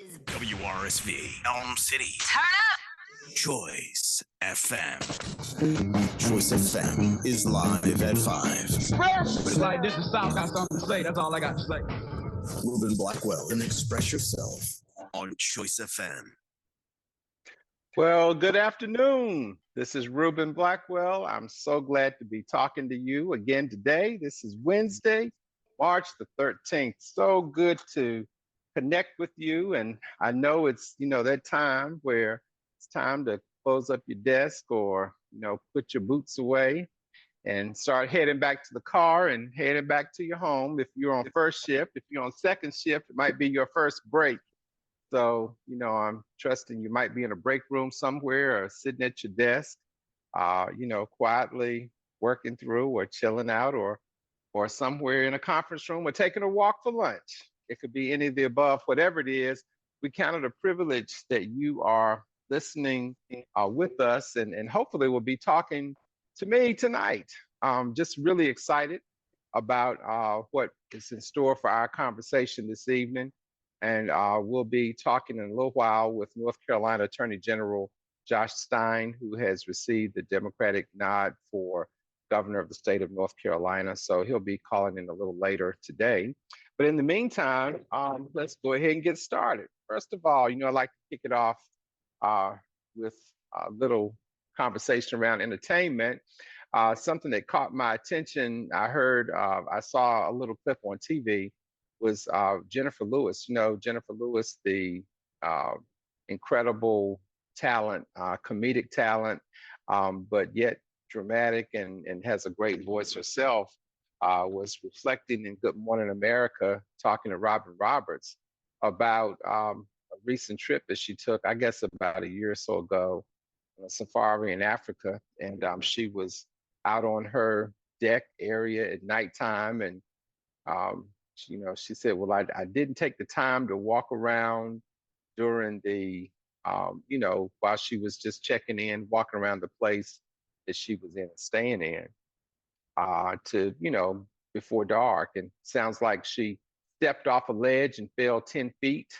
is WRSV, Elm City. Turn up! Choice FM. Choice FM is live at 5. Like this, the South got something to say. That's all I got to say. Reuben Blackwell, and express yourself on Choice FM. Well, good afternoon. This is Reuben Blackwell. I'm so glad to be talking to you again today. This is Wednesday, March the 13th. So good to connect with you. And I know it's, that time where it's time to close up your desk or, put your boots away and start heading back to the car and heading back to your home. If you're on first shift, if you're on second shift, it might be your first break. So, I'm trusting you might be in a break room somewhere or sitting at your desk, quietly working through or chilling out or somewhere in a conference room or taking a walk for lunch. It could be any of the above, whatever it is. We count it a privilege that you are listening with us and hopefully will be talking to me tonight. Just really excited about what is in store for our conversation this evening. And we'll be talking in a little while with North Carolina Attorney General Josh Stein, who has received the Democratic nod for governor of the state of North Carolina. So he'll be calling in a little later today. But in the meantime, let's go ahead and get started. First of all, I'd like to kick it off with a little conversation around entertainment. Something that caught my attention, I saw a little clip on TV, was Jennifer Lewis. Jennifer Lewis, the incredible talent, comedic talent, but yet dramatic and has a great voice herself, was reflecting in Good Morning America, talking to Robin Roberts about a recent trip that she took, I guess about a year or so ago, on a safari in Africa. And she was out on her deck area at nighttime. And, she said, well, I didn't take the time to walk around during the, while she was just checking in, walking around the place that she was in and staying in before dark. And sounds like she stepped off a ledge and fell 10 feet.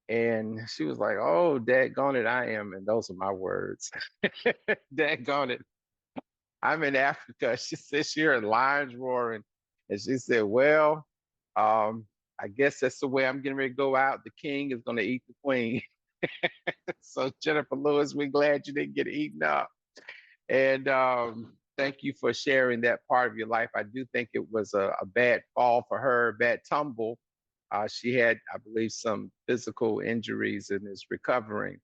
And she was like, oh, daggone it, I am. And those are my words. Daggone it, I'm in Africa. She said she heard lions roaring. And she said, well, I guess that's the way I'm getting ready to go out. The king is going to eat the queen. So Jennifer Lewis, we're glad you didn't get eaten up. And thank you for sharing that part of your life. I do think it was a bad fall for her, bad tumble. She had, I believe, some physical injuries and is recovering.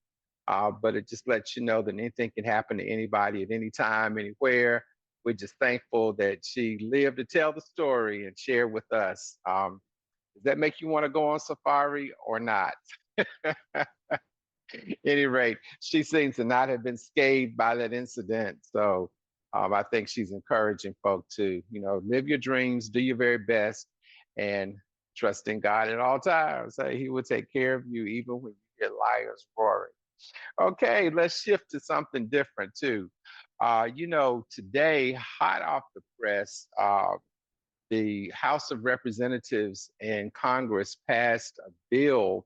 But it just lets you know that anything can happen to anybody at any time, anywhere. We're just thankful that she lived to tell the story and share with us. Does that make you want to go on safari or not? At any rate, she seems to not have been scathed by that incident. So I think she's encouraging folk to, live your dreams, do your very best, and trust in God at all times. He will take care of you even when you hear lions roaring. Okay, let's shift to something different too. Today, hot off the press, the House of Representatives in Congress passed a bill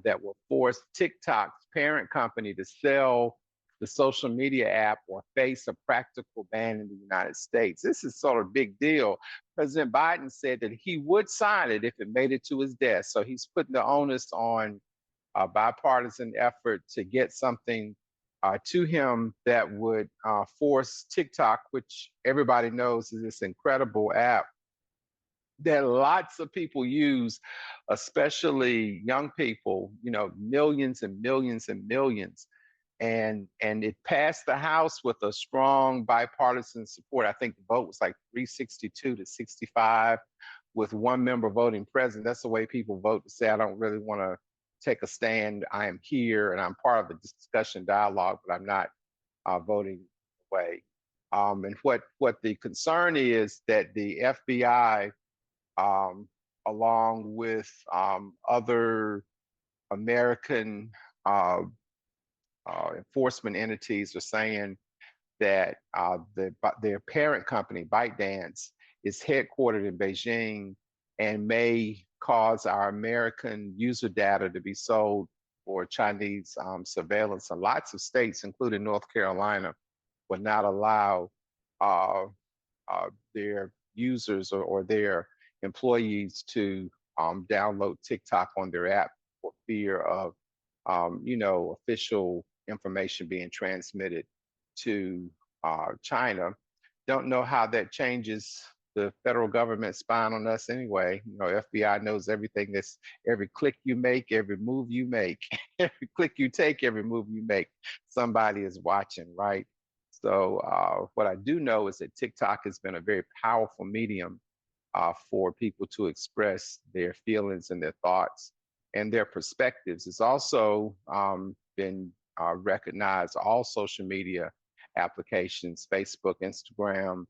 that will force TikTok's parent company to sell the social media app or face a practical ban in the United States. This is sort of a big deal. President Biden said that he would sign it if it made it to his desk. So he's putting the onus on a bipartisan effort to get something to him that would force TikTok, which everybody knows is this incredible app that lots of people use, especially young people, millions and millions and millions. And it passed the House with a strong bipartisan support. I think the vote was like 362 to 65, with one member voting present. That's the way people vote, to say, I don't really want to take a stand. I am here and I'm part of the discussion dialogue, but I'm not voting away. And what the concern is that the FBI, along with other American enforcement entities, are saying that their parent company, ByteDance, is headquartered in Beijing and may cause our American user data to be sold for Chinese surveillance. And lots of states, including North Carolina, would not allow uh, their users or their employees to download TikTok on their app for fear of, official information being transmitted to China. Don't know how that changes the federal government spying on us anyway. FBI knows everything. That's every click you make, every move you make, every click you take, every move you make. Somebody is watching, right? So what I do know is that TikTok has been a very powerful medium for people to express their feelings and their thoughts and their perspectives. It's also been recognized. All social media applications, Facebook, Instagram,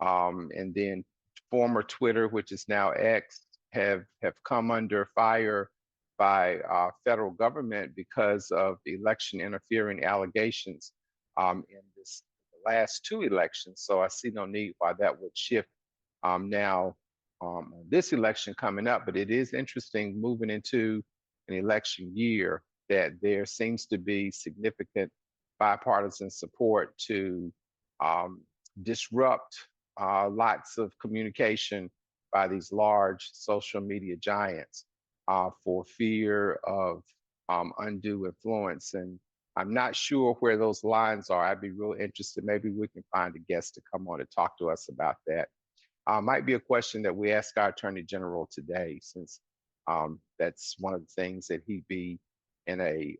and then former Twitter, which is now X, have come under fire by federal government because of election interfering allegations in the last two elections. So I see no need why that would shift now this election coming up. But it is interesting moving into an election year that there seems to be significant bipartisan support to disrupt lots of communication by these large social media giants for fear of undue influence. And I'm not sure where those lines are. I'd be real interested. Maybe we can find a guest to come on and talk to us about that. Might be a question that we ask our Attorney General today, since that's one of the things that he'd be in a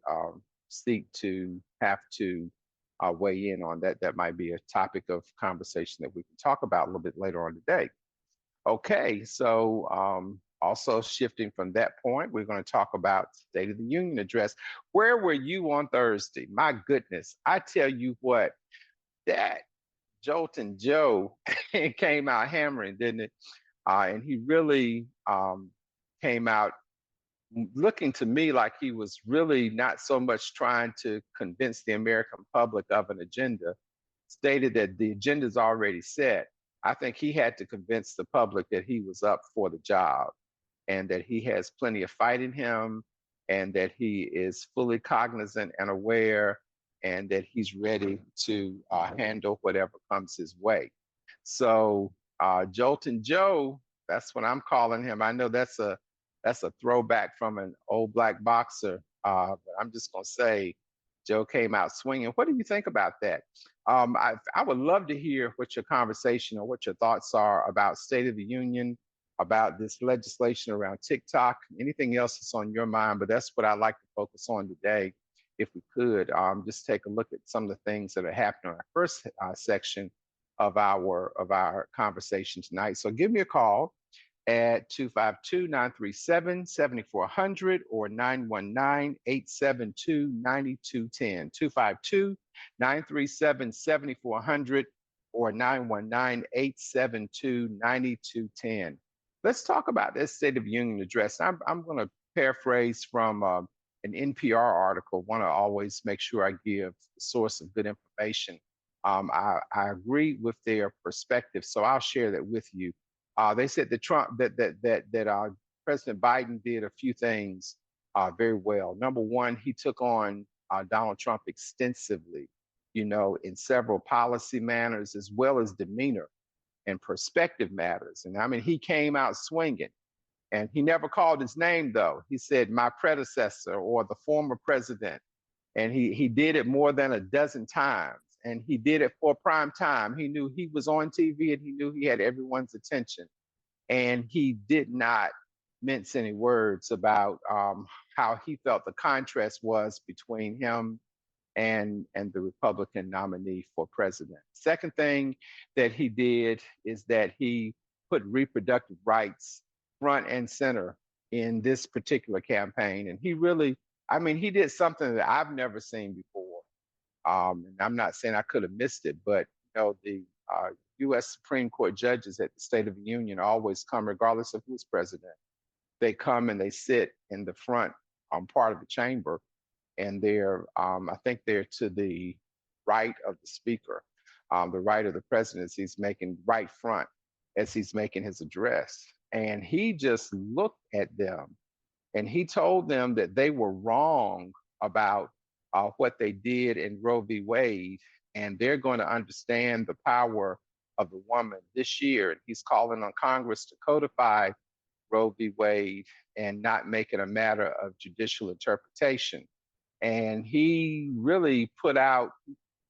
seat to have to weigh in on. That might be a topic of conversation that we can talk about a little bit later on today. Okay, so also shifting from that point, we're going to talk about State of the Union address. Where were you on Thursday? My goodness, I tell you what, that Joltin' Joe came out hammering, didn't it? And he really came out looking to me like he was really not so much trying to convince the American public of an agenda, stated that the agenda is already set. I think he had to convince the public that he was up for the job and that he has plenty of fight in him and that he is fully cognizant and aware and that he's ready to handle whatever comes his way. So Joltin' Joe, that's what I'm calling him. I know that's a throwback from an old black boxer, but I'm just gonna say Joe came out swinging. What do you think about that? I would love to hear what your conversation or what your thoughts are about State of the Union, about this legislation around TikTok, anything else that's on your mind, but that's what I'd like to focus on today. If we could just take a look at some of the things that are happening in our first section of our conversation tonight. So give me a call at 252-937-7400 or 919-872-9210. 252-937-7400 or 919-872-9210. Let's talk about this State of the Union address. I'm going to paraphrase from an NPR article. Want to always make sure I give the source of good information. I agree with their perspective, so I'll share that with you. They said that President Biden did a few things very well. Number one, he took on Donald Trump extensively, in several policy manners as well as demeanor and perspective matters. And I mean, he came out swinging. And he never called his name, though. He said, my predecessor or the former president. And he did it more than a dozen times. And he did it for prime time. He knew he was on TV and he knew he had everyone's attention. And he did not mince any words about how he felt the contrast was between him and the Republican nominee for president. Second thing that he did is that he put reproductive rights front and center in this particular campaign. And he really, I mean, he did something that I've never seen before. And I'm not saying I could have missed it, but the U.S. Supreme Court judges at the State of the Union always come, regardless of who's president. They come and they sit in the front part of the chamber, and they're, I think they're to the right of the speaker, the right of the president as he's making right front as he's making his address. And he just looked at them and he told them that they were wrong about what they did in Roe v. Wade, and they're going to understand the power of the woman this year. And he's calling on Congress to codify Roe v. Wade and not make it a matter of judicial interpretation. And he really put out,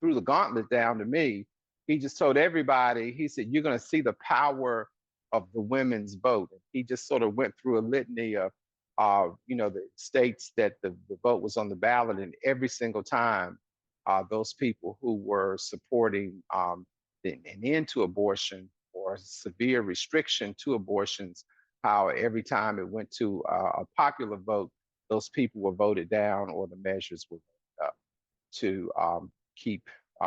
threw the gauntlet down to me. He just told everybody, he said, you're going to see the power of the women's vote. And he just sort of went through a litany of, the states that the vote was on the ballot, and every single time, those people who were supporting an end to abortion or severe restriction to abortions, how every time it went to a popular vote, those people were voted down or the measures were voted up to keep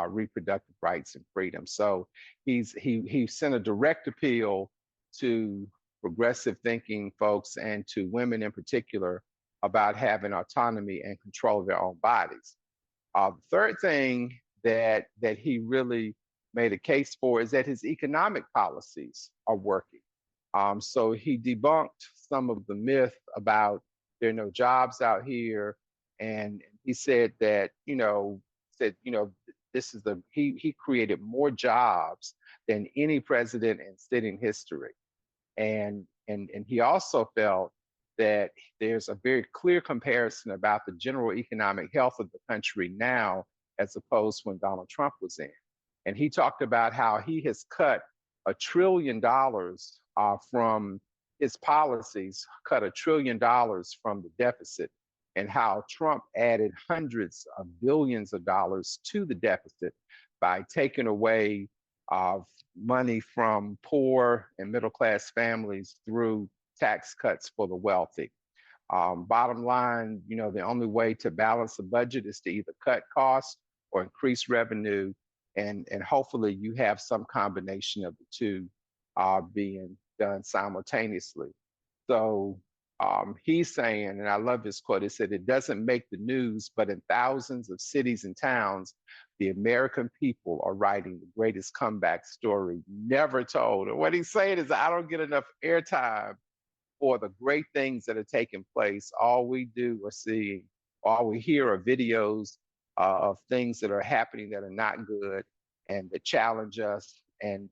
reproductive rights and freedom. So he sent a direct appeal to progressive thinking folks and to women in particular about having autonomy and control of their own bodies. The third thing that he really made a case for is that his economic policies are working. So he debunked some of the myth about there are no jobs out here, and he said that this is he created more jobs than any president in sitting history, and he also felt that there's a very clear comparison about the general economic health of the country now as opposed to when Donald Trump was in. And he talked about how he has cut $1 trillion from his policies, cut $1 trillion from the deficit, and how Trump added hundreds of billions of dollars to the deficit by taking away money from poor and middle class families through tax cuts for the wealthy. Bottom line, the only way to balance a budget is to either cut costs or increase revenue, and hopefully you have some combination of the two being done simultaneously. So he's saying, and I love this quote, he said, it doesn't make the news, but in thousands of cities and towns, the American people are writing the greatest comeback story never told. And what he's saying is, I don't get enough airtime for the great things that are taking place. All we do or see, all we hear are videos of things that are happening that are not good and that challenge us,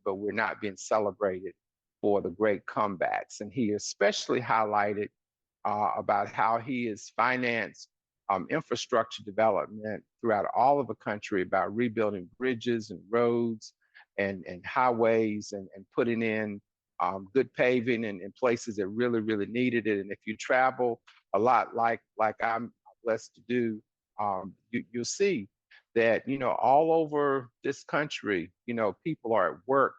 but we're not being celebrated for the great comebacks. And he especially highlighted about how he has financed infrastructure development throughout all of the country, about rebuilding bridges and roads and highways and putting in good paving in places that really, really needed it. And if you travel a lot like I'm blessed to do, you'll see that, all over this country, people are at work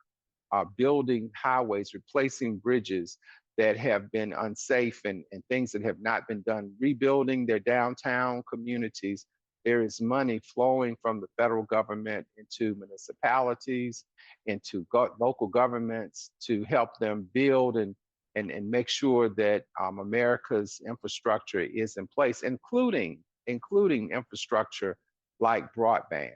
building highways, replacing bridges that have been unsafe and things that have not been done, rebuilding their downtown communities. There is money flowing from the federal government into municipalities, into local governments to help them build and make sure that America's infrastructure is in place, including infrastructure like broadband.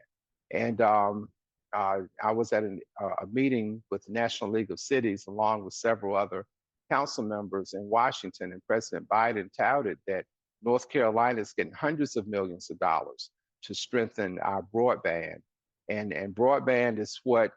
And I was at a meeting with the National League of Cities, along with several other council members in Washington, and President Biden touted that North Carolina is getting hundreds of millions of dollars to strengthen our broadband. And broadband is what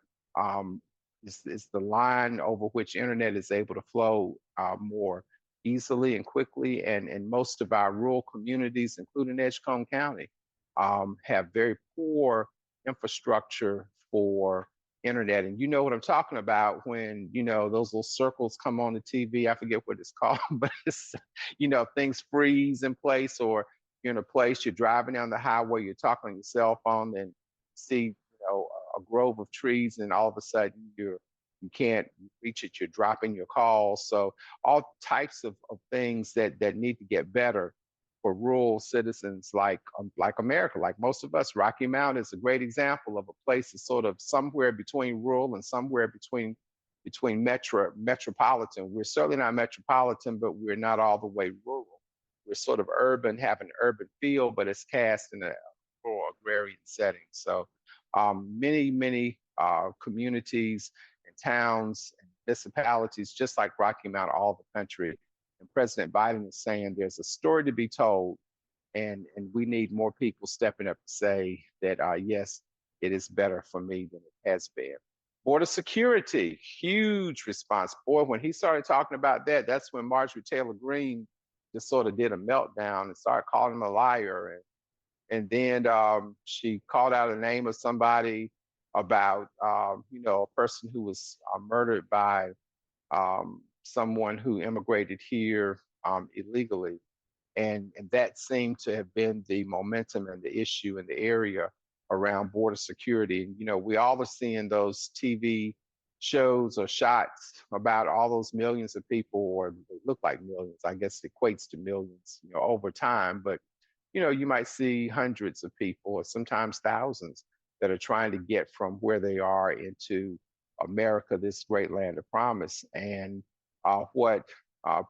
is the line over which internet is able to flow more easily and quickly. And most of our rural communities, including Edgecombe County, have very poor infrastructure for internet. And you know what I'm talking about when, those little circles come on the TV. I forget what it's called, but it's, things freeze in place, or you're in a place, you're driving down the highway, you're talking on your cell phone and see, a grove of trees, and all of a sudden you can't reach it, you're dropping your calls. So all types of things that need to get better for rural citizens like America, like most of us. Rocky Mount is a great example of a place that's sort of somewhere between rural and somewhere between metropolitan. We're certainly not metropolitan, but we're not all the way rural. We're sort of urban, have an urban feel, but it's cast in a rural agrarian setting. So many communities and towns and municipalities, just like Rocky Mount, all the country. And President Biden is saying there's a story to be told, and we need more people stepping up to say that, yes, it is better for me than it has been. Border security, huge response. Boy, when he started talking about that, that's when Marjorie Taylor Greene just sort of did a meltdown and started calling him a liar. And then she called out the name of somebody about, a person who was murdered by someone who immigrated here illegally. And that seemed to have been the momentum and the issue in the area around border security. And, we all are seeing those TV shows or shots about all those millions of people, or they look like millions. I guess it equates to millions, over time. But, you might see hundreds of people or sometimes thousands that are trying to get from where they are into America, this great land of promise. And what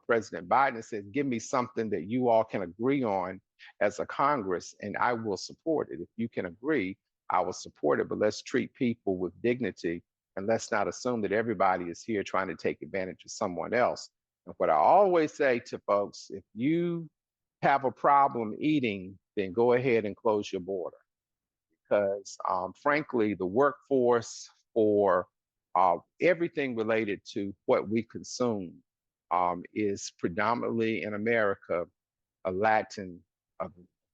President Biden said, give me something that you all can agree on as a Congress, and I will support it. If you can agree, I will support it, but let's treat people with dignity, and let's not assume that everybody is here trying to take advantage of someone else. And what I always say to folks, if you have a problem eating, then go ahead and close your border. Because frankly, the workforce for everything related to what we consume is predominantly in America a Latin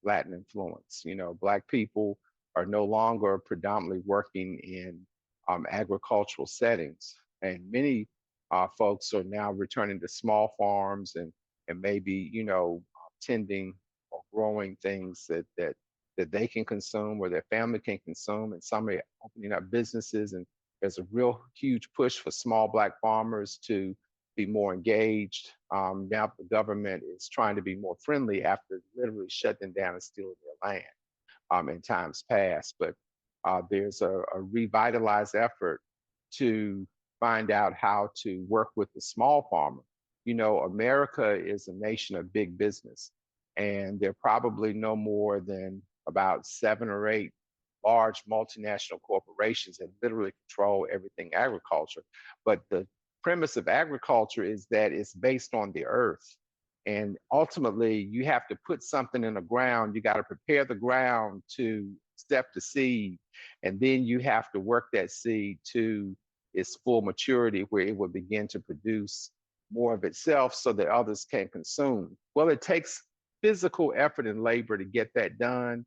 influence. Black people are no longer predominantly working in agricultural settings, and many folks are now returning to small farms and maybe tending or growing things that they can consume or their family can consume, and some are opening up businesses. And there's a real huge push for small Black farmers to be more engaged. Now the government is trying to be more friendly after literally shutting down and stealing their land in times past. But there's a revitalized effort to find out how to work with the small farmer. America is a nation of big business, and there are probably no more than about 7 or 8 large multinational corporations that literally control everything agriculture. But the premise of agriculture is that it's based on the earth. And ultimately, you have to put something in the ground. You got to prepare the ground to step the seed. And then you have to work that seed to its full maturity, where it will begin to produce more of itself so that others can consume. Well, it takes physical effort and labor to get that done.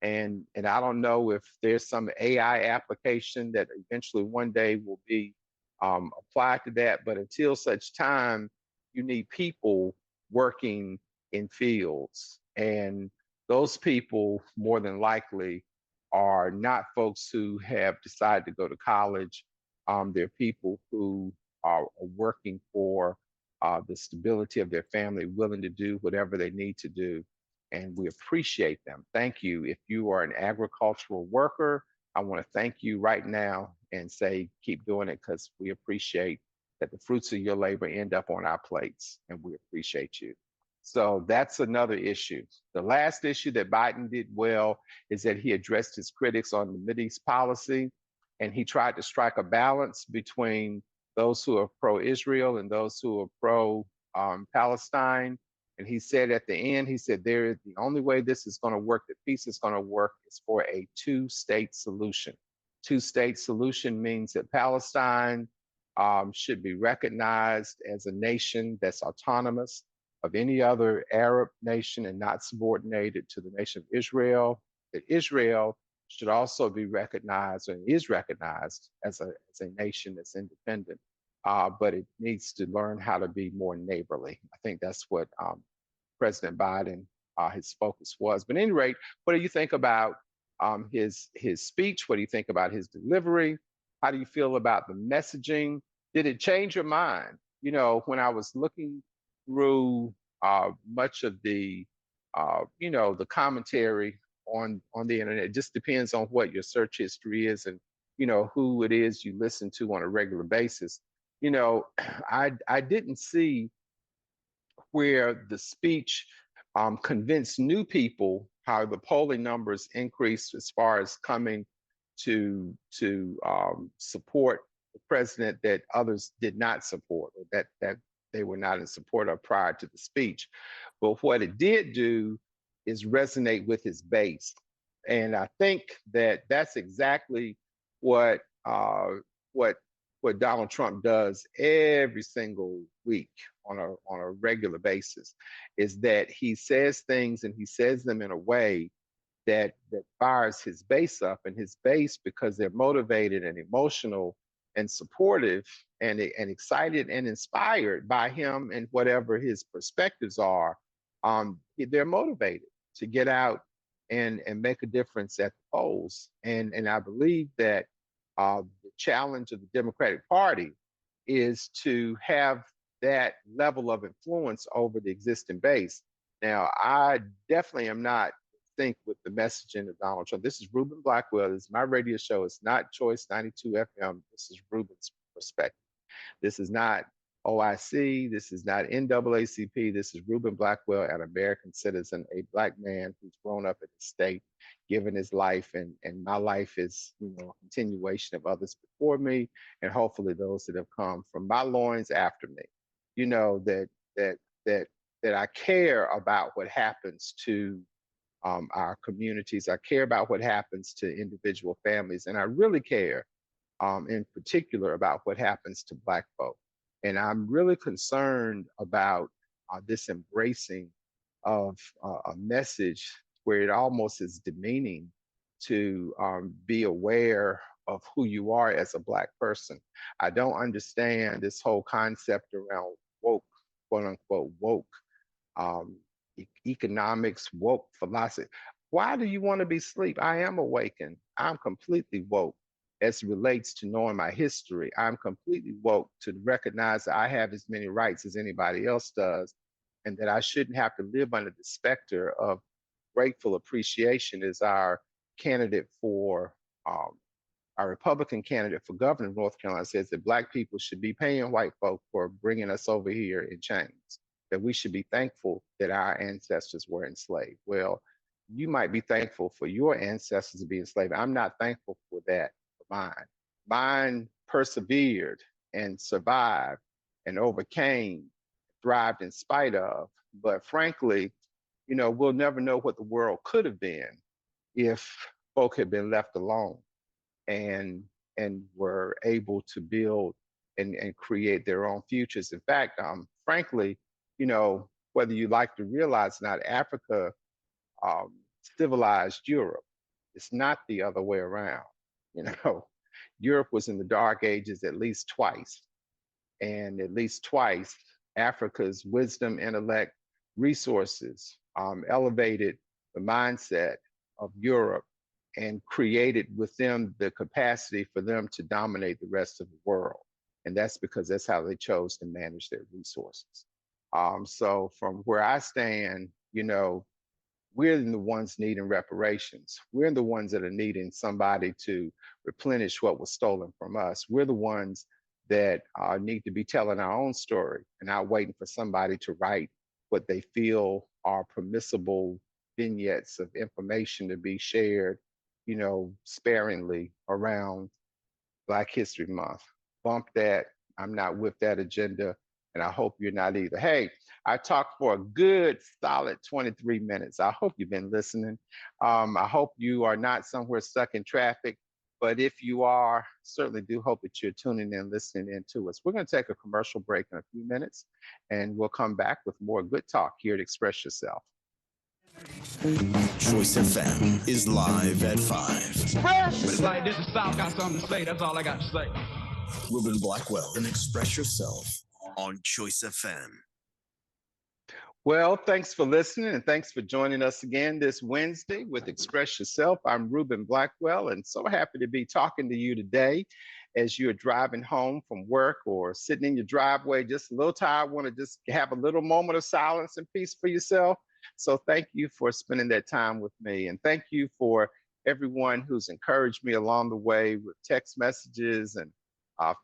And I don't know if there's some AI application that eventually one day will be applied to that. But until such time, you need people working in fields. And those people, more than likely, are not folks who have decided to go to college. They're people who are working for the stability of their family, willing to do whatever they need to do. And we appreciate them. Thank you. If you are an agricultural worker, I want to thank you right now and say, keep doing it, because we appreciate that the fruits of your labor end up on our plates, and we appreciate you. So that's another issue. The last issue that Biden did well is that he addressed his critics on the Mideast policy, and he tried to strike a balance between those who are pro-Israel and those who are pro-Palestine. And he said at the end, he said, the only way this is going to work, that peace is going to work, is for a two-state solution. Two-state solution means that Palestine should be recognized as a nation that's autonomous of any other Arab nation and not subordinated to the nation of Israel. That Israel should also be recognized, and is recognized, as a nation that's independent. But it needs to learn how to be more neighborly. I think that's what President Biden, his focus was. But at any rate, what do you think about his speech? What do you think about his delivery? How do you feel about the messaging? Did it change your mind? When I was looking through much of the, the commentary on the internet, it just depends on what your search history is and, who it is you listen to on a regular basis. I didn't see where the speech convinced new people how the polling numbers increased as far as coming to support the president that others did not support, or that they were not in support of prior to the speech. But what it did do is resonate with his base. And I think that that's exactly what what Donald Trump does every single week on a regular basis, is that he says things and he says them in a way that fires his base up, and his base, because they're motivated and emotional and supportive and excited and inspired by him and whatever his perspectives are, they're motivated to get out and make a difference at the polls. And I believe that the challenge of the Democratic Party is to have that level of influence over the existing base. Now, I definitely am not think with the messaging of Donald Trump. This is Reuben Blackwell. This is my radio show. It's not Choice 92 FM. This is Reuben's perspective. This is not OIC. This is not NAACP. This is Reuben Blackwell, an American citizen, a Black man who's grown up in the state, given his life, and my life is, a continuation of others before me, and hopefully those that have come from my loins after me. That I care about what happens to our communities. I care about what happens to individual families, and I really care in particular about what happens to Black folk. And I'm really concerned about this embracing of a message where it almost is demeaning to be aware of who you are as a Black person. I don't understand this whole concept around woke, quote unquote, woke. Economics, woke philosophy. Why do you want to be asleep? I am awakened. I'm completely woke as it relates to knowing my history. I'm completely woke to recognize that I have as many rights as anybody else does, and that I shouldn't have to live under the specter of grateful appreciation as our candidate for our Republican candidate for governor of North Carolina says that Black people should be paying white folk for bringing us over here in chains, that we should be thankful that our ancestors were enslaved. Well, you might be thankful for your ancestors to be enslaved. I'm not thankful for that for mine. Mine persevered and survived and overcame, thrived in spite of. But frankly, we'll never know what the world could have been if folk had been left alone and were able to build and create their own futures. In fact, frankly, whether you like to realize or not, Africa civilized Europe. It's not the other way around. Europe was in the Dark Ages at least twice. And at least twice, Africa's wisdom, intellect, resources elevated the mindset of Europe and created with them the capacity for them to dominate the rest of the world. And that's because that's how they chose to manage their resources. So from where I stand, we're the ones needing reparations. We're the ones that are needing somebody to replenish what was stolen from us. We're the ones that need to be telling our own story and not waiting for somebody to write what they feel are permissible vignettes of information to be shared, sparingly around Black History Month. Bump that. I'm not with that agenda, and I hope you're not either. Hey, I talked for a good solid 23 minutes. I hope you've been listening. I hope you are not somewhere stuck in traffic, but if you are, certainly do hope that you're tuning in, listening in to us. We're going to take a commercial break in a few minutes, and we'll come back with more good talk here at Express Yourself. Choice FM is live at 5. But it's like this, the South got something to say. That's all I got to say. Reuben Blackwell and Express Yourself on Choice FM. Well, thanks for listening, and thanks for joining us again this Wednesday with Express Yourself. I'm Reuben Blackwell, and so happy to be talking to you today as you're driving home from work or sitting in your driveway, just a little tired, want to just have a little moment of silence and peace for yourself. So thank you for spending that time with me, and thank you for everyone who's encouraged me along the way with text messages and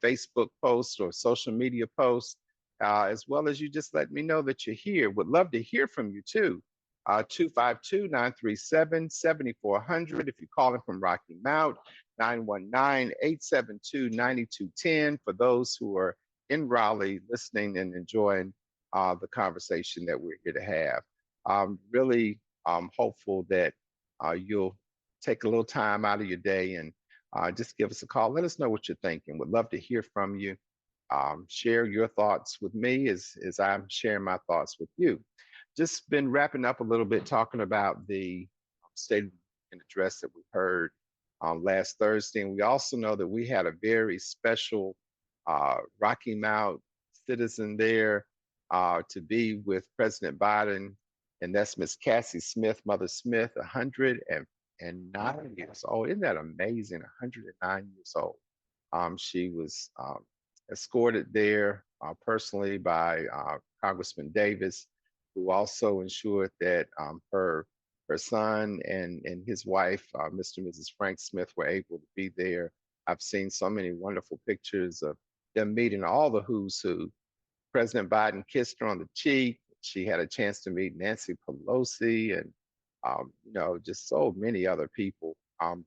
Facebook posts or social media posts. As well as you just let me know that you're here. Would love to hear from you too. 252-937-7400 if you're calling from Rocky Mount. 919-872-9210 for those who are in Raleigh listening and enjoying the conversation that we're here to have. I'm really hopeful that you'll take a little time out of your day and just give us a call. Let us know what you're thinking. Would love to hear from you. Share your thoughts with me as I'm sharing my thoughts with you. Just been wrapping up a little bit talking about the State of the Union address that we heard last Thursday. And we also know that we had a very special Rocky Mount citizen there to be with President Biden, and that's Miss Cassie Smith, Mother Smith, 109 years old. Isn't that amazing? 109 years old. She was escorted there personally by Congressman Davis, who also ensured that her son and his wife, Mr. and Mrs. Frank Smith, were able to be there. I've seen so many wonderful pictures of them meeting all the who's who. President Biden kissed her on the cheek. She had a chance to meet Nancy Pelosi and just so many other people.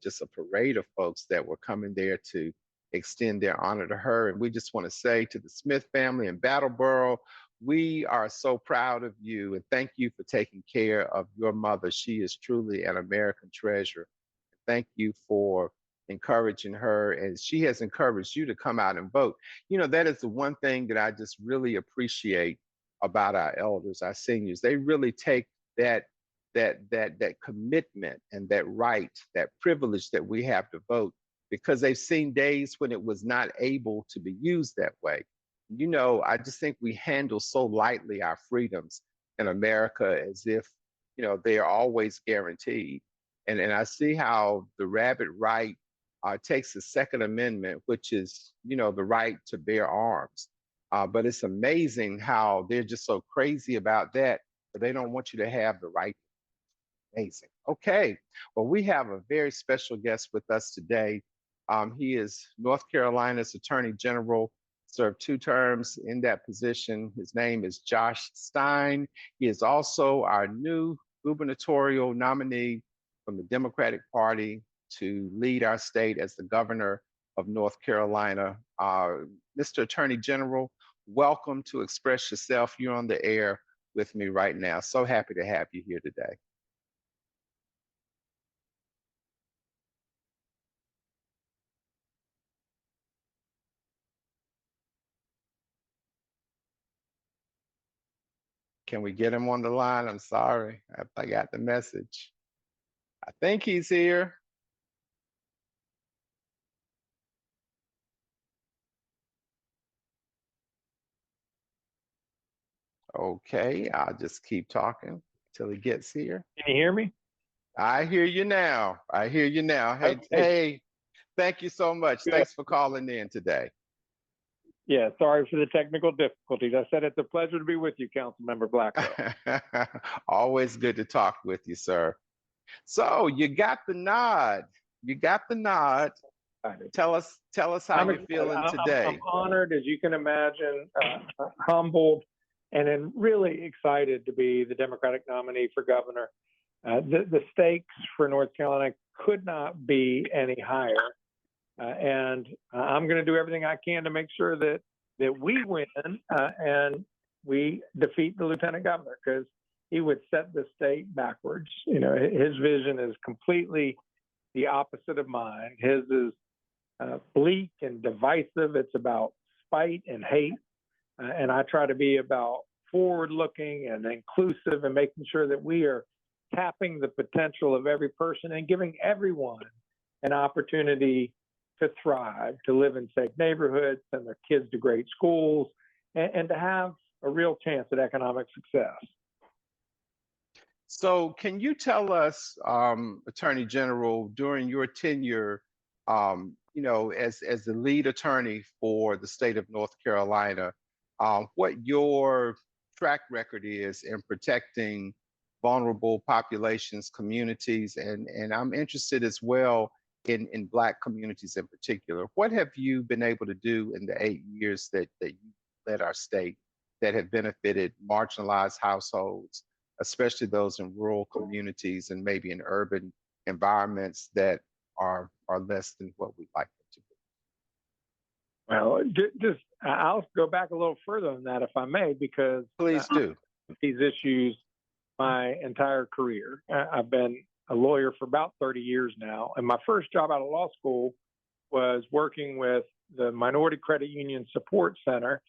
Just a parade of folks that were coming there to extend their honor to her. And we just want to say to the Smith family in Battleboro, we are so proud of you and thank you for taking care of your mother. She is truly an American treasure. Thank you for encouraging her, and she has encouraged you to come out and vote. That is the one thing that I just really appreciate about our elders, our seniors. They really take that commitment and that right, that privilege that we have to vote, because they've seen days when it was not able to be used that way. I just think we handle so lightly our freedoms in America as if, they are always guaranteed. And I see how the rabid right takes the Second Amendment, which is, the right to bear arms. But it's amazing how they're just so crazy about that, but they don't want you to have the right. Amazing. Okay. Well, we have a very special guest with us today. He is North Carolina's Attorney General, served 2 terms in that position. His name is Josh Stein. He is also our new gubernatorial nominee from the Democratic Party to lead our state as the governor of North Carolina. Mr. Attorney General, welcome to Express Yourself. You're on the air with me right now. So happy to have you here today. Can we get him on the line? I'm sorry, I got the message. I think he's here. Okay, I'll just keep talking till he gets here. Can you hear me? I hear you now. Hey, Okay. hey, thank you so much. Good. Thanks for calling in today. Yeah, sorry for the technical difficulties. I said it's a pleasure to be with you, Councilmember Blackwell. Always good to talk with you, sir. So you got the nod. Tell us how you're feeling today. I'm honored, as you can imagine, humbled, and then really excited to be the Democratic nominee for governor. The stakes for North Carolina could not be any higher. And I'm going to do everything I can to make sure that we win and we defeat the lieutenant governor, because he would set the state backwards. His vision is completely the opposite of mine. His is bleak and divisive. It's about spite and hate. And I try to be about forward-looking and inclusive and making sure that we are tapping the potential of every person and giving everyone an opportunity to thrive, to live in safe neighborhoods, send their kids to great schools, and to have a real chance at economic success. So can you tell us, Attorney General, during your tenure, as the lead attorney for the state of North Carolina, what your track record is in protecting vulnerable populations, communities, and I'm interested as well in Black communities in particular. What have you been able to do in the 8 years that you led our state that have benefited marginalized households, especially those in rural communities and maybe in urban environments that are less than what we'd like them to be. Well, just I'll go back a little further than that, if I may, because Please do. these issues my entire career. I've been a lawyer for about 30 years now, and my first job out of law school was working with the Minority Credit Union Support Center,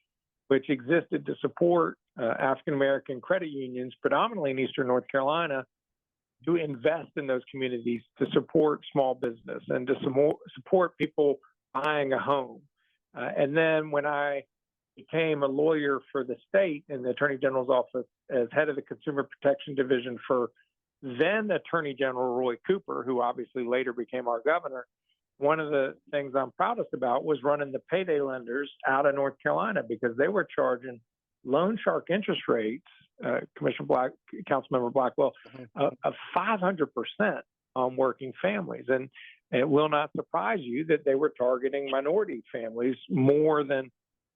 which existed to support African American credit unions, predominantly in Eastern North Carolina, to invest in those communities, to support small business, and to support people buying a home. And then when I became a lawyer for the state in the Attorney General's office as head of the Consumer Protection Division for then Attorney General Roy Cooper, who obviously later became our governor, one of the things I'm proudest about was running the payday lenders out of North Carolina, because they were charging loan shark interest rates, Councilmember Blackwell, of 500% on working families. And it will not surprise you that they were targeting minority families more than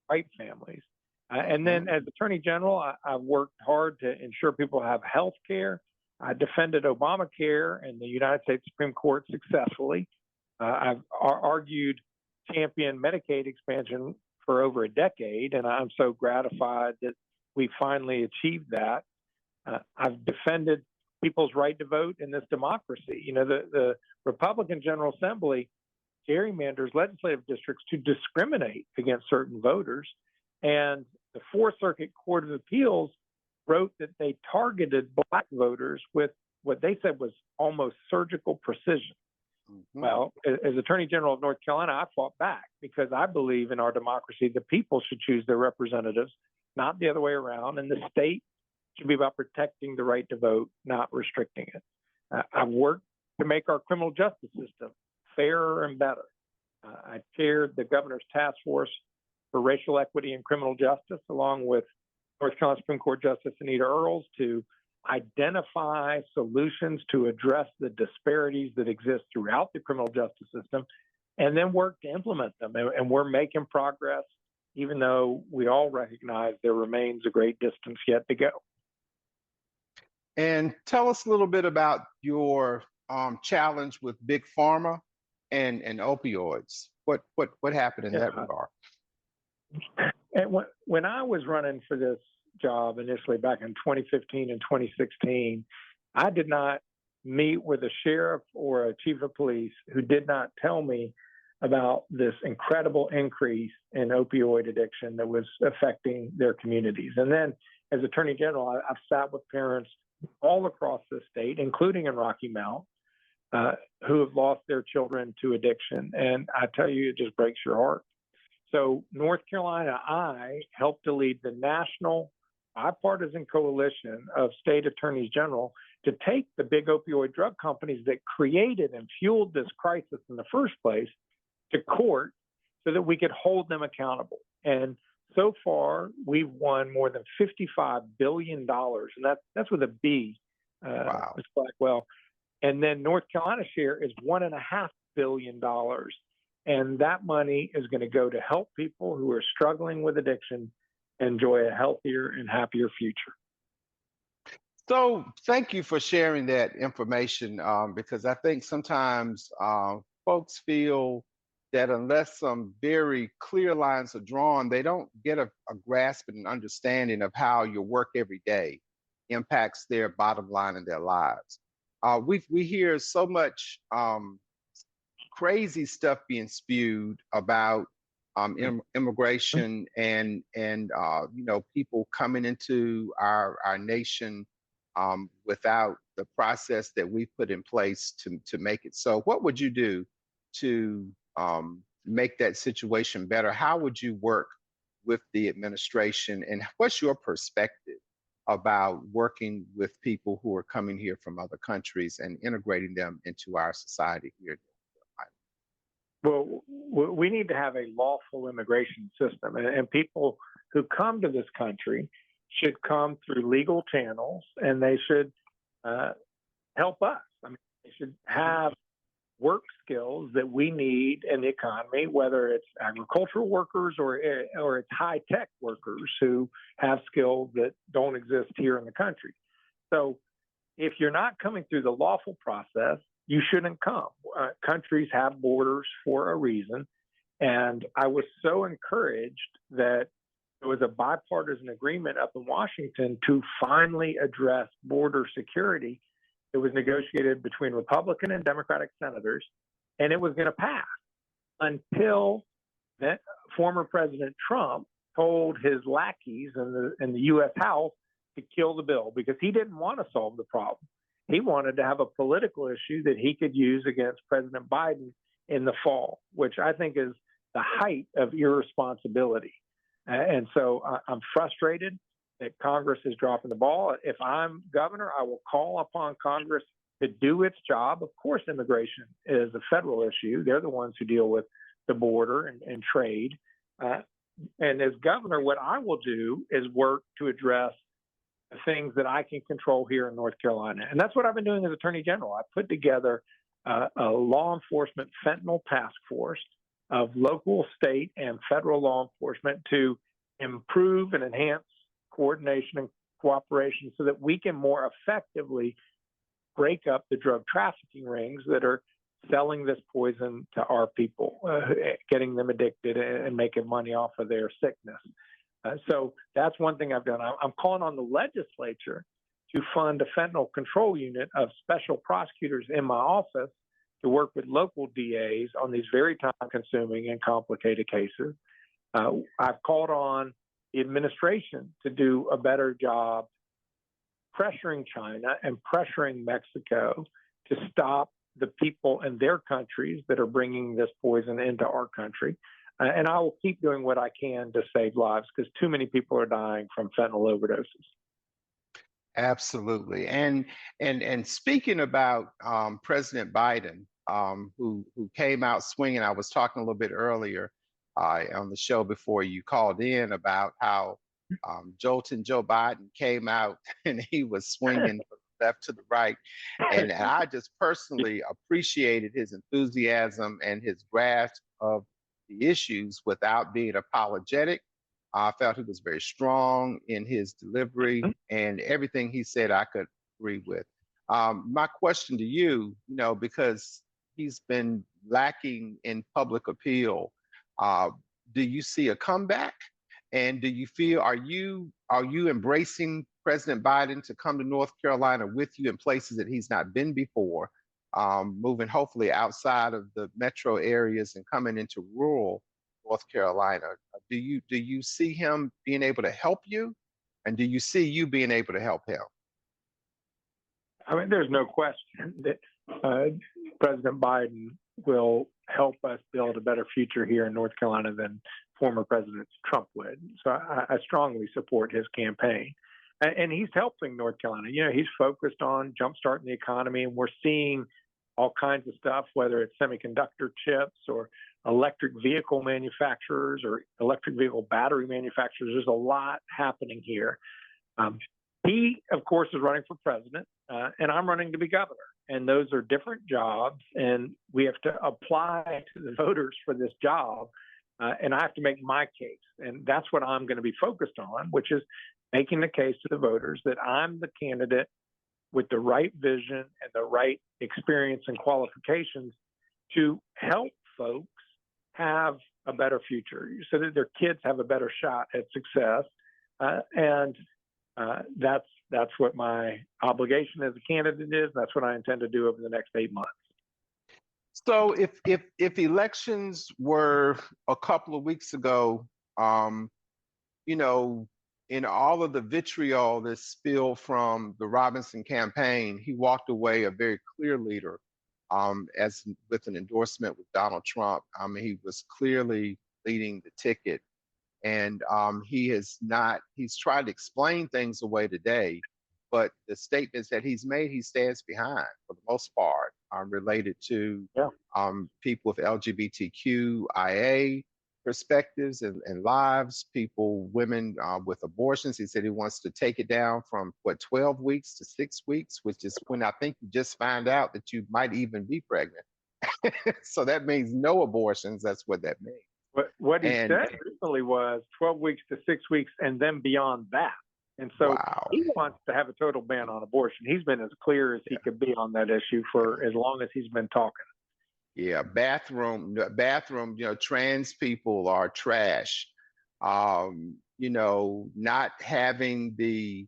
white families. And then as Attorney General, I've worked hard to ensure people have health care. I defended Obamacare in the United States Supreme Court successfully. I've argued champion Medicaid expansion for over a decade, and I'm so gratified that we finally achieved that. I've defended people's right to vote in this democracy. You know, the Republican General Assembly gerrymanders legislative districts to discriminate against certain voters, and the Fourth Circuit Court of Appeals wrote that they targeted Black voters with what they said was almost surgical precision. Well, as Attorney General of North Carolina, I fought back because I believe in our democracy, the people should choose their representatives, not the other way around. And the state should be about protecting the right to vote, not restricting it. I've worked to make our criminal justice system fairer and better. I chaired the governor's task force for racial equity and criminal justice, along with North Carolina Supreme Court Justice Anita Earls, to identify solutions to address the disparities that exist throughout the criminal justice system, and then work to implement them. And we're making progress, even though we all recognize there remains a great distance yet to go. And tell us a little bit about your challenge with Big Pharma and opioids. What happened in that regard? And when I was running for this job initially back in 2015 and 2016, I did not meet with a sheriff or a chief of police who did not tell me about this incredible increase in opioid addiction that was affecting their communities. And then as Attorney General, I've sat with parents all across the state, including in Rocky Mount, who have lost their children to addiction. And I tell you, it just breaks your heart. So North Carolina, I helped to lead the national bipartisan coalition of state attorneys general to take the big opioid drug companies that created and fueled this crisis in the first place to court so that we could hold them accountable. And so far, we've won more than $55 billion, and that's with a B, Wow. Ms. Blackwell. And then North Carolina's share is $1.5 billion. And that money is going to go to help people who are struggling with addiction enjoy a healthier and happier future. So thank you for sharing that information, because I think sometimes folks feel that unless some very clear lines are drawn, they don't get a grasp and understanding of how your work every day impacts their bottom line in their lives. We hear so much crazy stuff being spewed about immigration and people coming into our nation without the process that we put in place to make it so. What would you do to make that situation better? How would you work with the administration, and what's your perspective about working with people who are coming here from other countries and integrating them into our society here? Well, we need to have a lawful immigration system, and people who come to this country should come through legal channels, and they should help us. I mean, they should have work skills that we need in the economy, whether it's agricultural workers or it's high-tech workers who have skills that don't exist here in the country. So if you're not coming through the lawful process, you shouldn't come. countries have borders for a reason. And I was so encouraged that there was a bipartisan agreement up in Washington to finally address border security. It was negotiated between Republican and Democratic senators, and it was going to pass until that former President Trump told his lackeys in the U.S. House to kill the bill because he didn't want to solve the problem. He wanted to have a political issue that he could use against President Biden in the fall, which I think is the height of irresponsibility. And so I'm frustrated that Congress is dropping the ball. If I'm governor, I will call upon Congress to do its job. Of course, immigration is a federal issue. They're the ones who deal with the border and trade. And as governor, what I will do is work to address the things that I can control here in North Carolina. And that's what I've been doing as Attorney General. I put together a law enforcement fentanyl task force of local, state, and federal law enforcement to improve and enhance coordination and cooperation so that we can more effectively break up the drug trafficking rings that are selling this poison to our people, getting them addicted and making money off of their sickness. So that's one thing I've done. I'm calling on the legislature to fund a fentanyl control unit of special prosecutors in my office to work with local DAs on these very time-consuming and complicated cases. I've called on the administration to do a better job pressuring China and pressuring Mexico to stop the people in their countries that are bringing this poison into our country. And I will keep doing what I can to save lives because too many people are dying from fentanyl overdoses. Absolutely. And speaking about President Biden, who came out swinging, I was talking a little bit earlier on the show before you called in about how Jolton Joe Biden came out and he was swinging from the left to the right. And I just personally appreciated his enthusiasm and his grasp of the issues without being apologetic. I felt he was very strong in his delivery, and everything he said I could agree with. My question to you, because he's been lacking in public appeal, do you see a comeback? And do you feel, are you embracing President Biden to come to North Carolina with you in places that he's not been before, moving hopefully outside of the metro areas and coming into rural North Carolina? Do you see him being able to help you? And do you see you being able to help him? I mean, there's no question that President Biden will help us build a better future here in North Carolina than former President Trump would. So I strongly support his campaign. And he's helping North Carolina. He's focused on jumpstarting the economy, and we're seeing all kinds of stuff, whether it's semiconductor chips or electric vehicle manufacturers or electric vehicle battery manufacturers. There's a lot happening here. He, of course, is running for president, and I'm running to be governor. And those are different jobs, and we have to apply to the voters for this job. And I have to make my case. And that's what I'm going to be focused on, which is making the case to the voters that I'm the candidate with the right vision and the right experience and qualifications to help folks have a better future so that their kids have a better shot at success. And that's what my obligation as a candidate is. That's what I intend to do over the next 8 months. So if elections were a couple of weeks ago, in all of the vitriol that spilled from the Robinson campaign, he walked away a very clear leader, as with an endorsement with Donald Trump. He was clearly leading the ticket, and he's tried to explain things away today, but the statements that he's made, he stands behind for the most part, related to people with LGBTQIA perspectives and lives, women with abortions. He said he wants to take it down from 12 weeks to 6 weeks, which is when I think you just find out that you might even be pregnant. So that means no abortions. That's what that means. What he said recently was 12 weeks to 6 weeks and then beyond that. And so he wants to have a total ban on abortion. He's been as clear as he could be on that issue for as long as he's been talking. Yeah, bathroom, trans people are trash. Not having the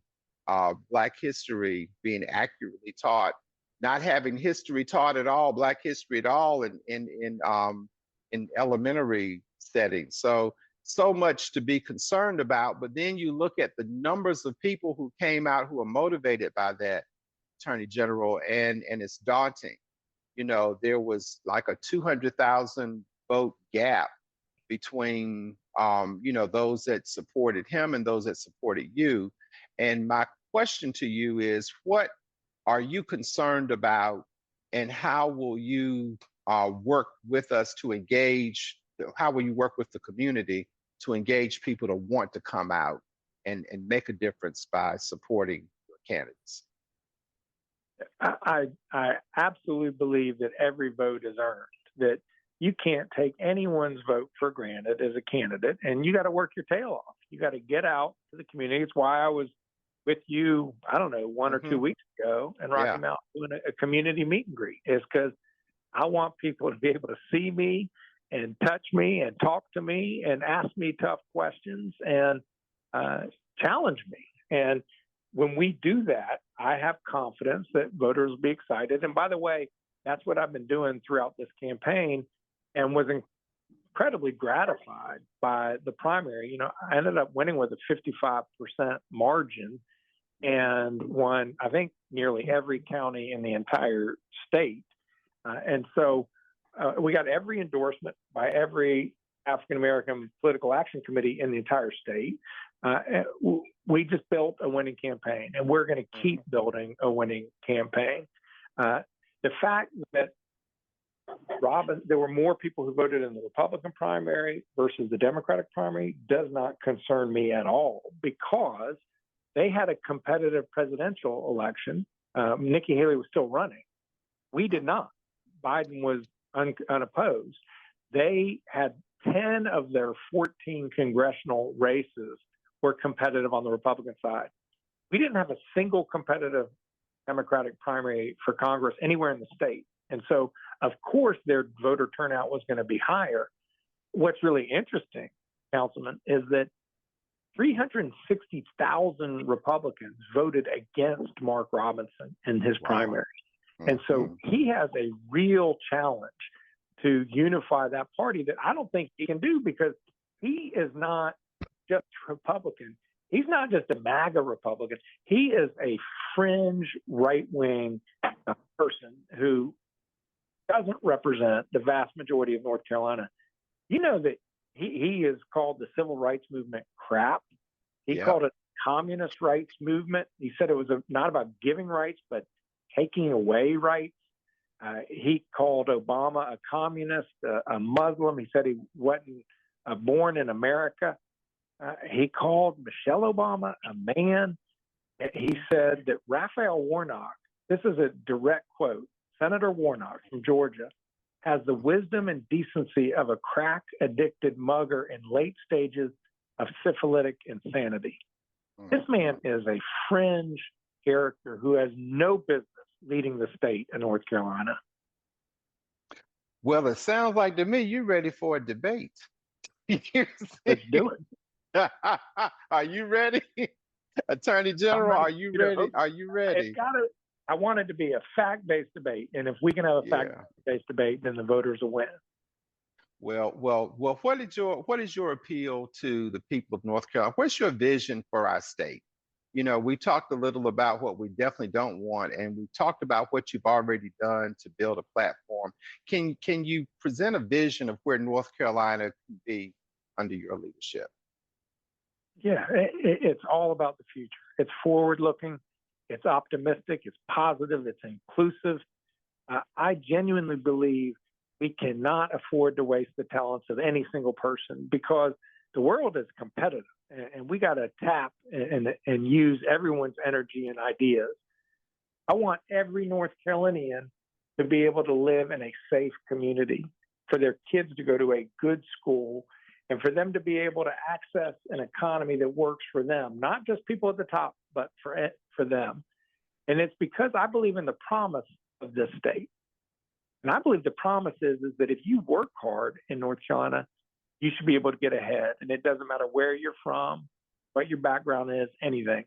Black history being accurately taught, not having history taught at all, Black history at all in elementary settings. So much to be concerned about. But then you look at the numbers of people who came out who are motivated by that, Attorney General, and it's daunting. There was like a 200,000 vote gap between, those that supported him and those that supported you. And my question to you is, what are you concerned about, and how will you work with us to engage? How will you work with the community to engage people to want to come out and make a difference by supporting your candidates? I absolutely believe that every vote is earned, that you can't take anyone's vote for granted as a candidate, and you got to work your tail off. You got to get out to the community. It's why I was with you, I don't know, 1 or 2 weeks ago in Rocky Mount doing a community meet and greet, is because I want people to be able to see me and touch me and talk to me and ask me tough questions and challenge me. And when we do that, I have confidence that voters will be excited. And by the way, that's what I've been doing throughout this campaign, and was incredibly gratified by the primary. I ended up winning with a 55% margin and won, I think, nearly every county in the entire state. And so we got every endorsement by every African-American political action committee in the entire state. We just built a winning campaign, and we're going to keep building a winning campaign. The fact that there were more people who voted in the Republican primary versus the Democratic primary does not concern me at all, because they had a competitive presidential election. Nikki Haley was still running. We did not. Biden was unopposed. They had 10 of their 14 congressional races were competitive on the Republican side. We didn't have a single competitive Democratic primary for Congress anywhere in the state. And so, of course, their voter turnout was going to be higher. What's really interesting, Councilman, is that 360,000 Republicans voted against Mark Robinson in his primary. And so he has a real challenge to unify that party that I don't think he can do, because he is not just Republican. He's not just a MAGA Republican. He is a fringe right-wing person who doesn't represent the vast majority of North Carolina. You know that he is called the civil rights movement crap. He called it communist rights movement. He said it was not about giving rights, but taking away rights. He called Obama a communist, a Muslim. He said he wasn't born in America. He called Michelle Obama a man. He said that Raphael Warnock, this is a direct quote, Senator Warnock from Georgia, has the wisdom and decency of a crack-addicted mugger in late stages of syphilitic insanity. This man is a fringe character who has no business leading the state of North Carolina. Well, it sounds like to me you're ready for a debate. Let's do it. Are you ready? Attorney General, are you ready? Are you ready? I want it to be a fact-based debate. And if we can have a fact-based debate, then the voters will win. Well, what is your appeal to the people of North Carolina? What's your vision for our state? We talked a little about what we definitely don't want, and we talked about what you've already done to build a platform. Can you present a vision of where North Carolina can be under your leadership? Yeah, it's all about the future. It's forward-looking, it's optimistic, it's positive, it's inclusive. I genuinely believe we cannot afford to waste the talents of any single person, because the world is competitive, and we got to tap and use everyone's energy and ideas. I want every North Carolinian to be able to live in a safe community, for their kids to go to a good school, and for them to be able to access an economy that works for them, not just people at the top, but for them. And it's because I believe in the promise of this state. And I believe the promise is that if you work hard in North Carolina, you should be able to get ahead. And it doesn't matter where you're from, what your background is, anything.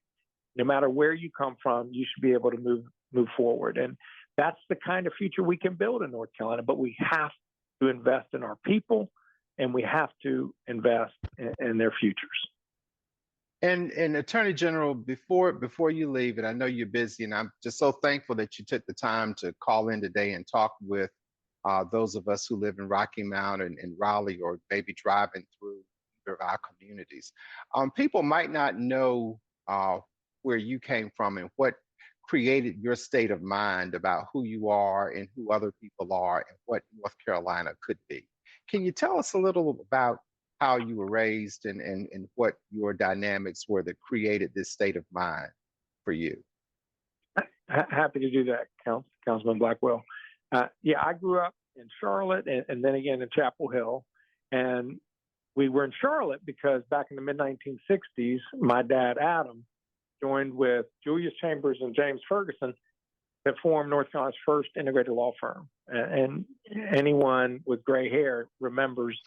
No matter where you come from, you should be able to move forward. And that's the kind of future we can build in North Carolina. But we have to invest in our people, and we have to invest in their futures. And Attorney General, before you leave, and I know you're busy, and I'm just so thankful that you took the time to call in today and talk with those of us who live in Rocky Mount and Raleigh, or maybe driving through our communities. People might not know where you came from and what created your state of mind about who you are and who other people are and what North Carolina could be. Can you tell us a little about how you were raised and what your dynamics were that created this state of mind for you? Happy to do that, Councilman Blackwell. Yeah, I grew up in Charlotte and then again in Chapel Hill. And we were in Charlotte because back in the mid-1960s, my dad, Adam, joined with Julius Chambers and James Ferguson that formed North Carolina's first integrated law firm. And anyone with gray hair remembers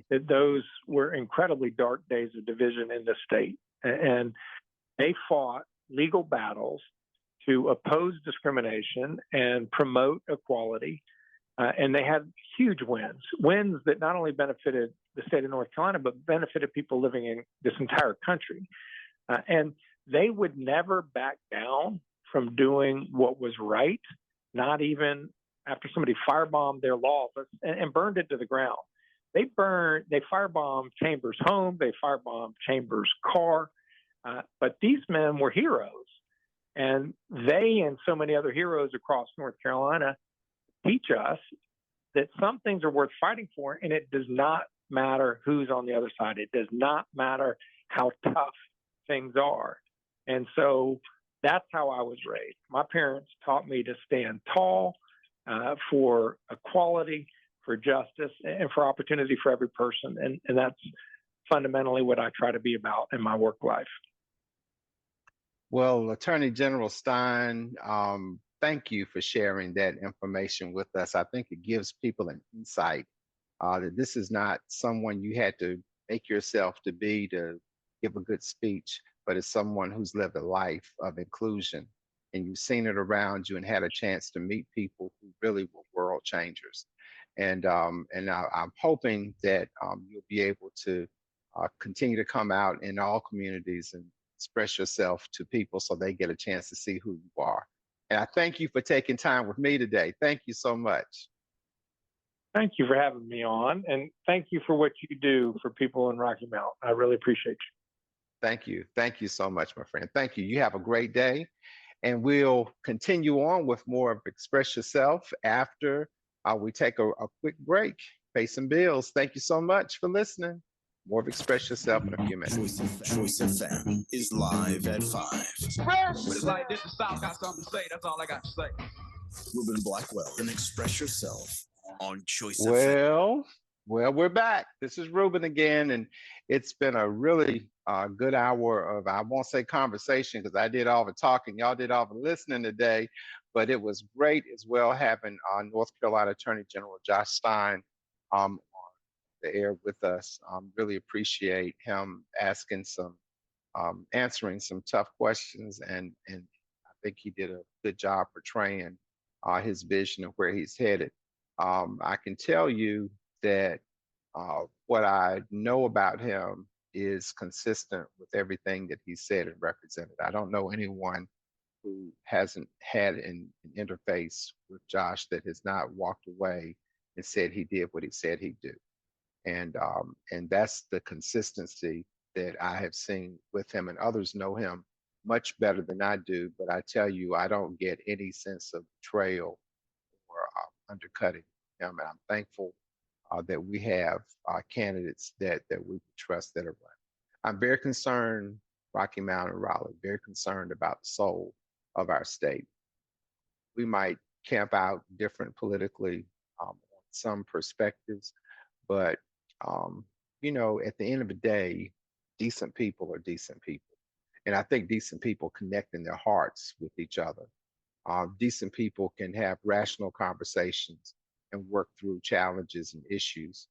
that those were incredibly dark days of division in the state. And they fought legal battles to oppose discrimination and promote equality. And they had huge wins that not only benefited the state of North Carolina, but benefited people living in this entire country. And they would never back down from doing what was right, not even after somebody firebombed their law office and burned it to the ground. They firebombed Chambers' home, they firebombed Chambers' car, but these men were heroes. And they and so many other heroes across North Carolina teach us that some things are worth fighting for, and it does not matter who's on the other side. It does not matter how tough things are. And so that's how I was raised. My parents taught me to stand tall for equality, for justice, and for opportunity for every person. And that's fundamentally what I try to be about in my work life. Well, Attorney General Stein, thank you for sharing that information with us. I think it gives people an insight that this is not someone you had to make yourself to be to give a good speech, but it's someone who's lived a life of inclusion, and you've seen it around you and had a chance to meet people who really were world changers. And I'm hoping that you'll be able to continue to come out in all communities and express yourself to people so they get a chance to see who you are. And I thank you for taking time with me today. Thank you so much. Thank you for having me on, and thank you for what you do for people in Rocky Mount. I really appreciate you. Thank you. Thank you so much, my friend. Thank you. You have a great day. And we'll continue on with more of Express Yourself after we take a quick break, pay some bills. Thank you so much for listening. More of Express Yourself in a few minutes. Choice FM is live at 5. What it's like, this the South got something to say. That's all I got to say. Reuben Blackwell and Express Yourself on Choice FM. Well, we're back. This is Reuben again, and it's been a really good hour of, I won't say conversation because I did all the talking, y'all did all the listening today, but it was great as well having North Carolina Attorney General Josh Stein on the air with us. Really appreciate him asking answering some tough questions, and I think he did a good job portraying his vision of where he's headed. I can tell you that what I know about him is consistent with everything that he said and represented. I don't know anyone who hasn't had an interface with Josh that has not walked away and said he did what he said he'd do. And that's the consistency that I have seen with him, and others know him much better than I do. But I tell you, I don't get any sense of betrayal or undercutting him. And I'm thankful that we have candidates that we trust that are running. I'm very concerned, Rocky Mount and Raleigh, very concerned about the soul of our state. We might camp out different politically on some perspectives, but at the end of the day, decent people are decent people. And I think decent people connect in their hearts with each other. Decent people can have rational conversations and work through challenges and issues.